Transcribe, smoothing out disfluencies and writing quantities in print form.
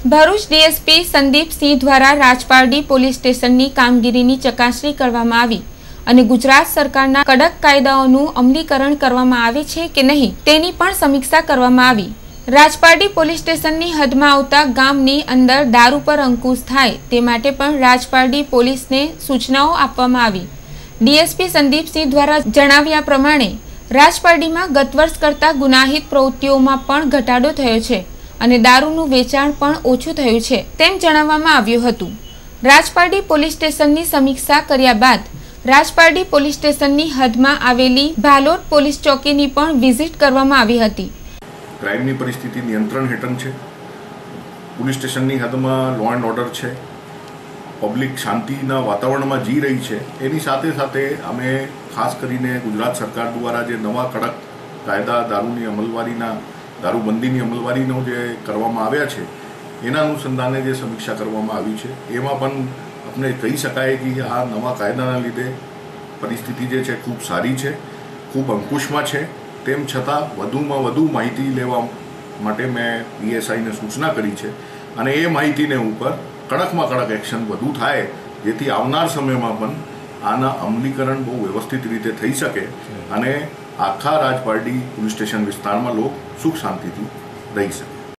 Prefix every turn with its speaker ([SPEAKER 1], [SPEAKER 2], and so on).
[SPEAKER 1] Bharuch DSP Sandipsinh દ્વારા Rajpardi police સ્ટેશનની કામગીરીની ચકાસણી કરવામાં આવી અને ગુજરાત સરકારના કડક કાયદાઓનું અમલીકરણ કરવામાં આવે છે કે નહીં તેની પણ સમીક્ષા કરવામાં આવી। રાજપારડી પોલીસ સ્ટેશનની હદમાં આવતા ગામની અંદર દારૂ પર અંકુશ થાય તે માટે પણ રાજપારડી પોલીસને સૂચનાઓ આપવામાં આવી। ડીએસપી સંદીપસિંહ દ્વારા જણાવ્યા પ્રમાણે રાજપારડીમાં ગત વર્ષ કરતા ગુનાહિત પ્રવૃત્તિઓમાં પણ ઘટાડો થયો છે અને દારૂનું વેચાણ પણ ઓછું થયું છે તેમ જણાવવામાં આવ્યું હતું। રાજપારડી પોલીસ સ્ટેશનની સમીક્ષા કર્યા બાદ રાજપારડી પોલીસ સ્ટેશનની હદમાં આવેલી ભાલોદ પોલીસ ચોકીની પણ વિઝિટ કરવામાં આવી હતી।
[SPEAKER 2] ક્રાઇમની પરિસ્થિતિ નિયંત્રણ હેઠળ છે। પોલીસ સ્ટેશનની હદમાં લો એન્ડ ઓર્ડર છે। પબ્લિક શાંતિના વાતાવરણમાં જી રહી છે। એની સાથે સાથે અમે ખાસ કરીને ગુજરાત સરકાર દ્વારા જે નવા કડક કાયદા દારૂબંધીની અમલવારીનો જે કરવામાં આવ્યા છે એના અનુસંધાને જે સમીક્ષા કરવામાં આવી છે એમાં પણ આપણે કહી શકાય કે આ નવા કાયદાના લીધે પરિસ્થિતિ જે છે ખૂબ સારી છે, ખૂબ અંકુશમાં છે। તેમ છતાં વધુમાં વધુ માહિતી લેવા માટે મેં પીએસઆઈને સૂચના કરી છે અને એ માહિતીને ઉપર કડકમાં કડક એક્શન વધુ થાય જેથી આવનાર સમયમાં પણ આના અમલીકરણ બહુ વ્યવસ્થિત રીતે થઈ શકે અને આખા રાજપારડી પોલીસ સ્ટેશન વિસ્તારમાં લોકો સુખ શાંતિથી રહી શકે।